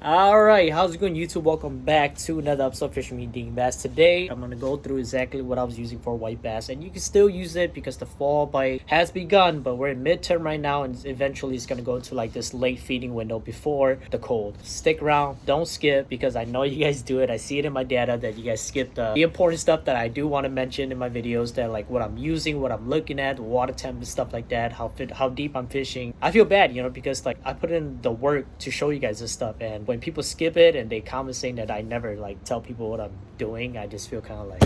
Alright, how's it going, YouTube? Welcome back to another episode of Fishing Me DYangBass. Today, I'm going to go through exactly what I was using for white bass. And you can still use it because the fall bite has begun, but we're in midterm right now, and eventually it's going to go into like this late feeding window before the cold. Stick around, don't skip, because I know you guys do it. I see it in my data that you guys skip the important stuff that I do want to mention in my videos, that like what I'm using, what I'm looking at, water temp and stuff like that, how deep I'm fishing. I feel bad, because like I put in the work to show you guys this stuff, and when people skip it and they comment saying that I never like tell people what I'm doing, I just feel kind of like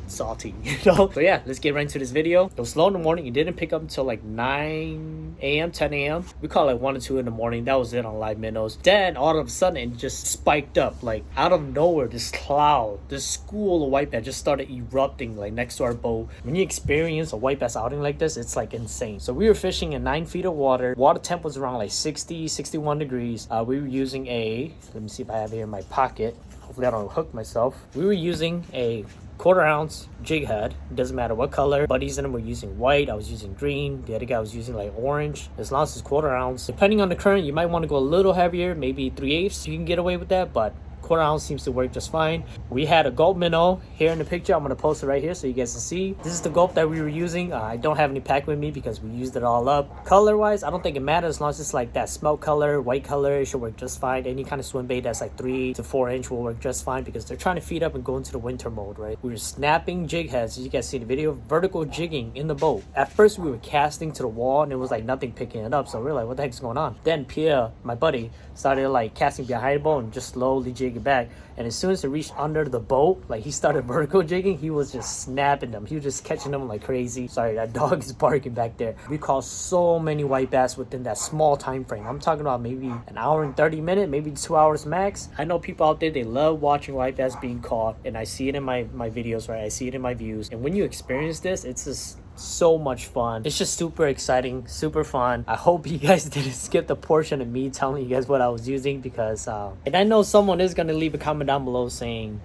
salty, So yeah, let's get right into this video. It was slow in the morning. It didn't pick up until like 9 a.m 10 a.m. We call it 1 or 2 in the morning. That was it on live minnows. Then all of a sudden it just spiked up like out of nowhere. This cloud, this school of white bass just started erupting like next to our boat. When you experience a white bass outing like this, it's like insane. So we were fishing in 9 feet of water. Water temp was around like 61 degrees. We were using let me see if I have it here in my pocket. Hopefully I don't hook myself. We were using a 1/4 ounce jig head. It doesn't matter what color. Buddies in them were using white. I was using green. The other guy was using like orange. As long as it's 1/4 ounce. Depending on the current, you might want to go a little heavier, maybe 3/8. You can get away with that, but 1/4 ounce seems to work just fine. We had a gulp minnow here in the picture. I'm going to post it right here so you guys can see. This is the gulp that we were using. I don't have any pack with me because we used it all up. Color wise, I don't think it matters as long as it's like that smelt color, white color. It should work just fine. Any kind of swim bait that's like 3 to 4 inch will work just fine because they're trying to feed up and go into the winter mode, right? We were snapping jig heads, as you guys see in the video, vertical jigging in the boat. At first we were casting to the wall and it was like nothing picking it up, so we were like, what the heck's going on? Then Pierre, my buddy, started like casting behind the boat and just slowly jigging back. And as soon as it reached under the boat, like he started vertical jigging, he was just snapping them. He was just catching them like crazy. Sorry, that dog is barking back there. We caught so many white bass within that small time frame. I'm talking about maybe an hour and 30 minutes, maybe 2 hours max. I know people out there, they love watching white bass being caught, and I see it in my videos, right? I see it in my views. And when you experience this, it's just so much fun. It's just super exciting, super fun. I hope you guys didn't skip the portion of me telling you guys what I was using, because and I know someone is gonna leave a comment down below saying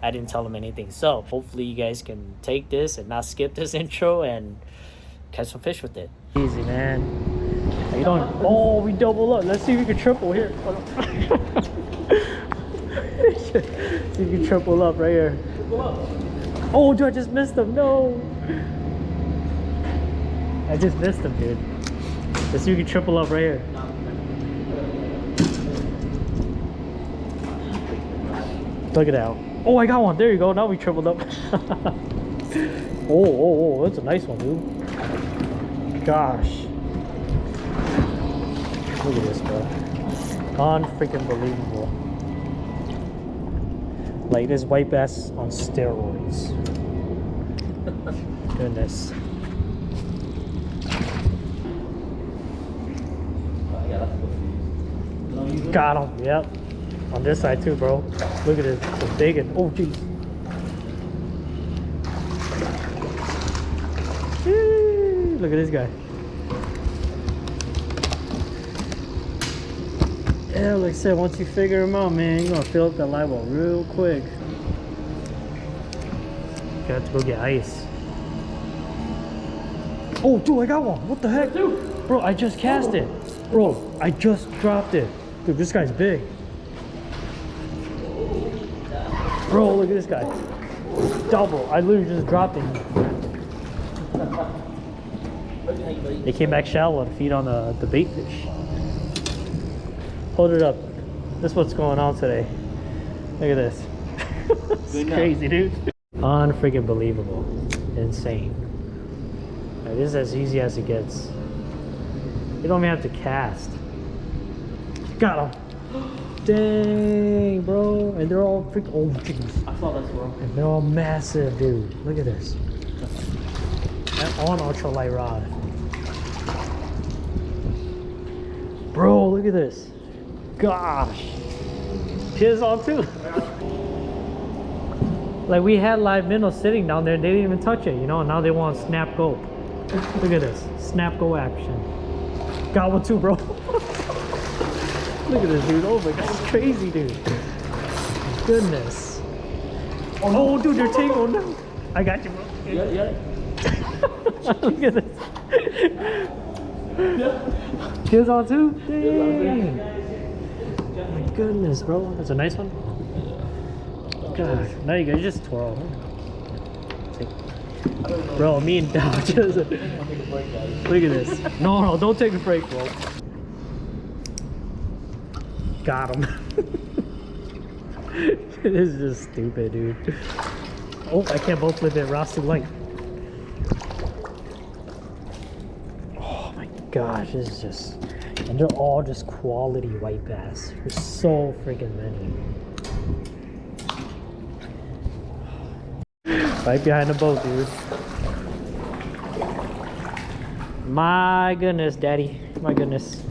I didn't tell them anything. So hopefully you guys can take this and not skip this intro and catch some fish with it. Easy, man. How you doing? Oh, we double up. Let's see if we can triple here. See if we can triple up right here. Oh, dude, I just missed him. No. I just missed him, dude. Let's see if we can triple up right here. Look at that. Oh, I got one. There you go. Now we tripled up. Oh, that's a nice one, dude. Gosh. Look at this, bro. Unfreaking believable. Like this white bass on steroids. Goodness. Got him. Yep. On this side too, bro. Look at this. It's big and oh jeez. Look at this guy. Yeah, like I said, once you figure him out, man, you're gonna fill up that live well real quick. Got to go get ice. Oh, dude, I got one. What the heck? Bro, I just cast it. Bro, I just dropped it. Dude, this guy's big. Bro, look at this guy. Double. I literally just dropped him. They came back shallow to feed on the bait fish. Hold it up. This is what's going on today. Look at this. It's crazy, dude. Unfreaking believable. Insane. Like, this is as easy as it gets. You don't even have to cast. Got him. Dang, bro. And they're all freaking. Oh, jeez. I saw that swirl. And they're all massive, dude. Look at this. And on ultralight rod. Bro, look at this. Gosh. Kids on too. Like we had live minnows sitting down there. They didn't even touch it, and now they want snap go. Look at this. Snap go action. Got one too, bro. Look at this, dude. Oh my god, it's crazy, dude. Goodness. Oh, dude, they're tangled now. I got you, bro. Yeah. Look at this. Kids on too? Dang. goodness, bro. That's a nice one. God, now you guys just twirl. Bro, me and Dow just... Look at this. No, don't take a break, bro. Got him. This is just stupid, dude. Oh, I can't both flip it. Ross too light. Oh my gosh, this is just... And they're all just quality white bass. There's so freaking many. Right behind the boat, dude. My goodness, daddy. My goodness.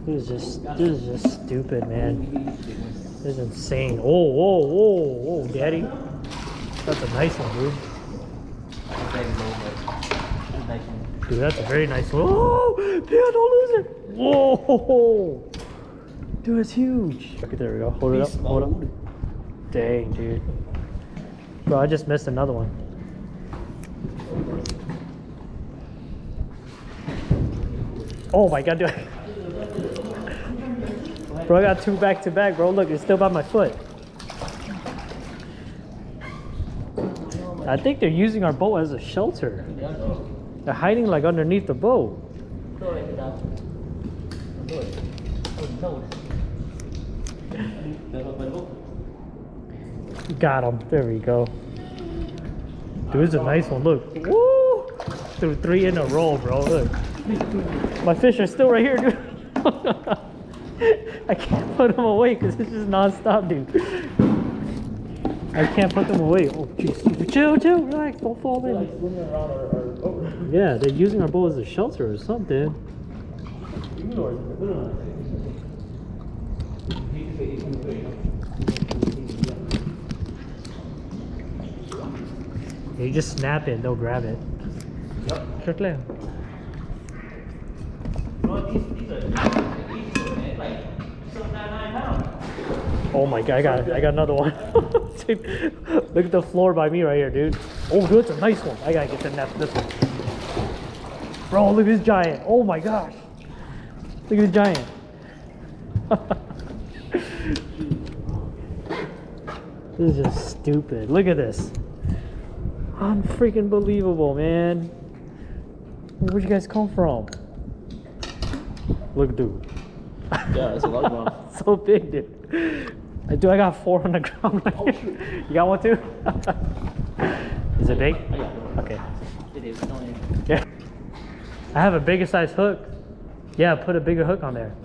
This is just stupid, man. This is insane. Oh, whoa, whoa, whoa, daddy. That's a nice one, dude. Dude, that's a very nice one. Oh, yeah, don't lose it. Whoa. Dude, it's huge. Okay, there we go. Hold it up. Hold up. Dang, dude. Bro, I just missed another one. Oh my god, dude. Bro, I got two back to back, bro. Look, it's still by my foot. I think they're using our boat as a shelter. They're hiding like underneath the boat. Got him. There we go. Dude, it's a nice one. Look. Woo! Threw 3 in a row, bro. Look. My fish are still right here, dude. I can't put them away because it's just non-stop, dude. I can't put them away. Oh, jeez. Chill, relax. Don't fall in. Yeah, they're using our boat as a shelter or something. You just snap it, they'll grab it. Yep. Oh my god, I got another one. Look at the floor by me right here, dude. Oh, dude, it's a nice one. I gotta get the net for this one. Bro, look at this giant. Oh my gosh. Look at the giant. This is just stupid. Look at this. Unfreaking believable, man. Where'd you guys come from? Look, dude. Yeah, that's a lot of them. So big, dude. Dude, I got 4 on the ground right here. You got one too? Is it big? I got one. Okay. It is. Yeah. I have a bigger size hook. Yeah, put a bigger hook on there.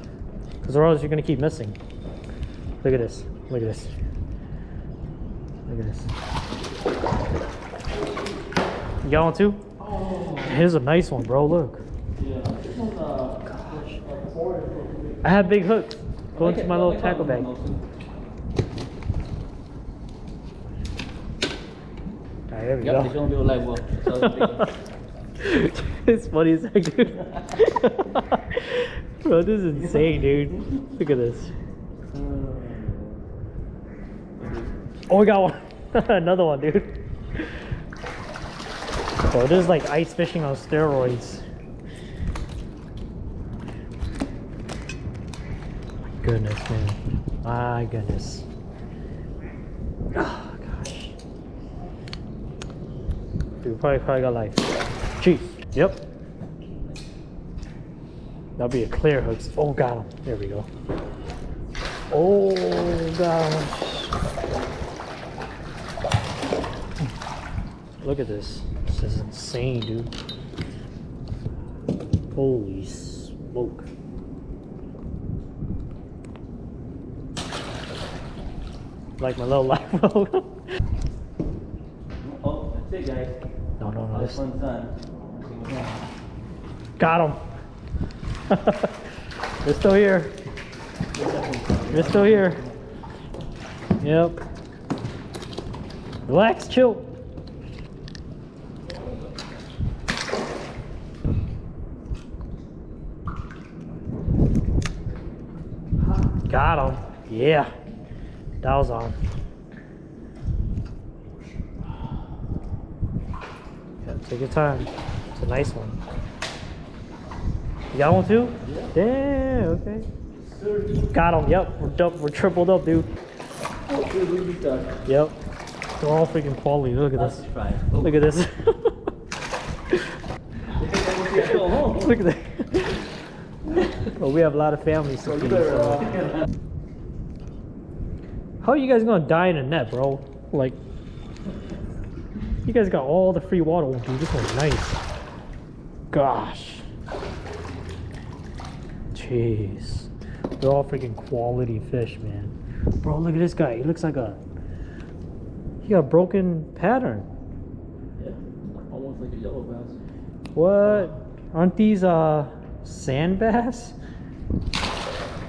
Because or else you're going to keep missing. Look at this. Look at this. Look at this. You got one too? Oh. Here's a nice one, bro. Look. Yeah. This one's I have big hooks. Go into my little tackle bag. Alright, there we go. It's funny as heck, dude. Bro, this is insane, dude. Look at this. Oh, we got one. Another one, dude. Bro, this is like ice fishing on steroids. My goodness, man. My goodness. Oh, gosh. Dude, probably got life. Jeez. Yep. That'll be a clear hook. Oh, got him. There we go. Oh, gosh. Look at this. This is insane, dude. Holy smoke. Like my little life boat. Oh, that's it, guys. No. This one's done. Got him. They're still here. They're still here. Yep. Relax, chill. Got him. Yeah. That was on. Yeah, take your time. It's a nice one. You got one too? Yeah. Damn, okay. Sir. Got him, yep. We're tripled up, dude. Oh, good, we'll be done. Yep. They're all freaking quality. Look at this. Oh. Look at this. Look at that. Well, we have a lot of families to feed, so. How are you guys gonna die in a net, bro? Like, you guys got all the free water. Oh, dude, this one's nice. Gosh. Jeez. They're all freaking quality fish, man. Bro, look at this guy. He looks like he got a broken pattern. Yeah, almost like a yellow bass. What? Aren't these sand bass?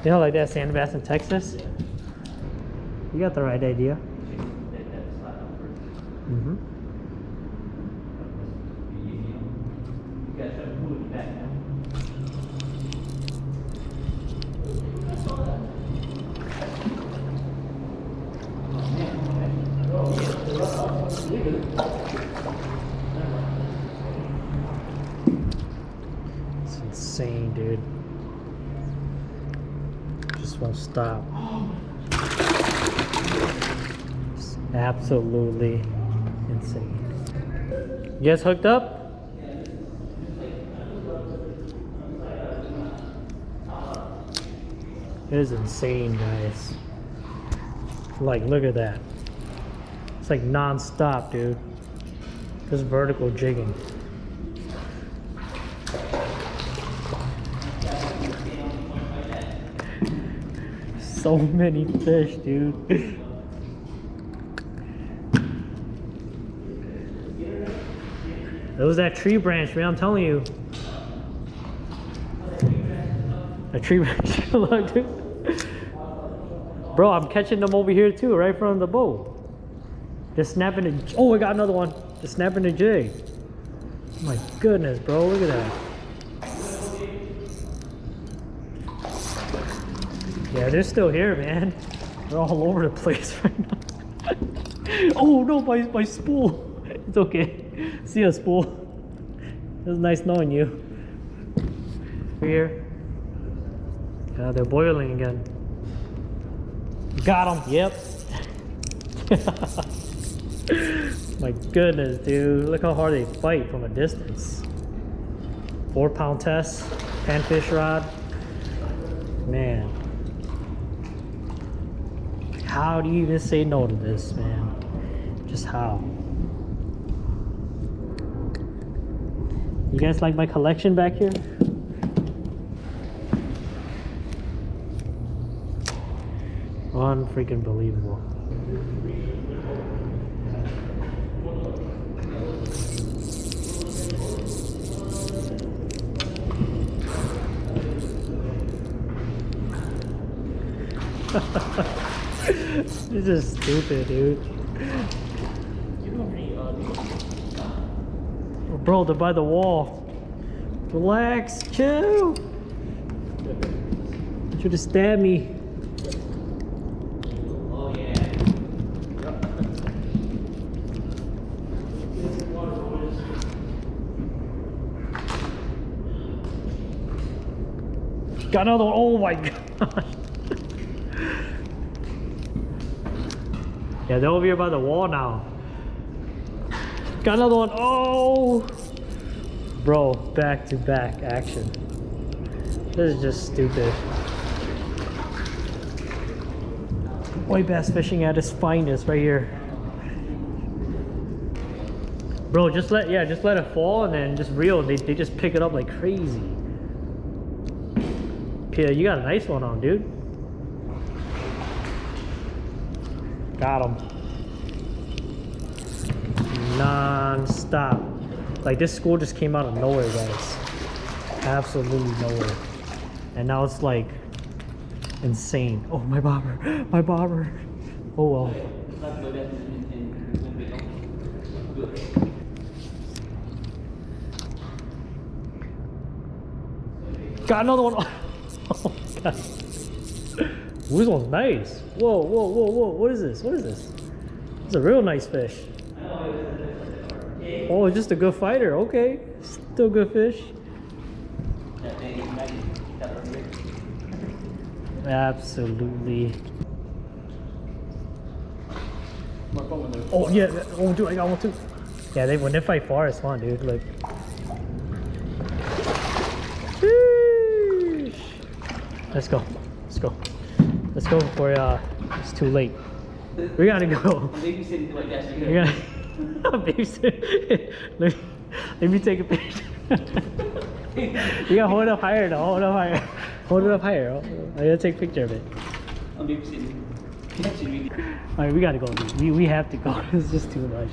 You know, like that sand bass in Texas? Yeah. You got the right idea. Mm-hmm. You guys have to move it back now. It's insane, dude. Just won't stop. It's absolutely insane. You guys hooked up? It is insane, guys. Like, look at that. It's like non-stop, dude. This vertical jigging. So many fish, dude. It was that tree branch, man. I'm telling you. A tree branch. Look, dude. Bro, I'm catching them over here too, right in front of the boat. Just snapping a. Oh, I got another one. Just snapping a jig. Oh my goodness, bro. Look at that. Yeah, they're still here, man. They're all over the place right now. Oh no, my spool. It's okay. See ya, spool. It was nice knowing you. We're here. Yeah, they're boiling again. Got them. Yep. My goodness, dude. Look how hard they fight from a distance. 4-pound test. Panfish rod. Man. How do you even say no to this, man? Just how? You guys like my collection back here? Unfreaking believable. This is stupid, dude. Bro, they're by the wall. Relax, chill. You should have stabbed me. Oh yeah. Got another one. Oh my god. Yeah, they're over here by the wall now. Got another one. Oh, bro, back to back action. This is just stupid. White bass fishing at its finest right here. Bro, just let it fall and then just reel. They just pick it up like crazy. Peter, you got a nice one on, dude. Got him. Non-stop. Like, this school just came out of nowhere, guys. Absolutely nowhere. And now it's like insane. Oh, my bobber. My bobber. Oh well. Got another one. Oh my god. Ooh, this one's nice. Whoa, whoa, whoa, whoa. What is this? What is this? It's a real nice fish. Oh, it's just a good fighter. Okay. Still good fish. Absolutely. Oh yeah, oh dude, I got one too. Yeah, when they fight far, it's fun, dude. Like, sheesh. Let's go before it's too late. We gotta go. Babysitting like that. We gotta babysit. Let me take a picture. You gotta hold it up higher though. Hold it up higher. Hold it up higher. I gotta take a picture of it. I'm babysitting. Alright, we gotta go, dude. We have to go. It's just too much.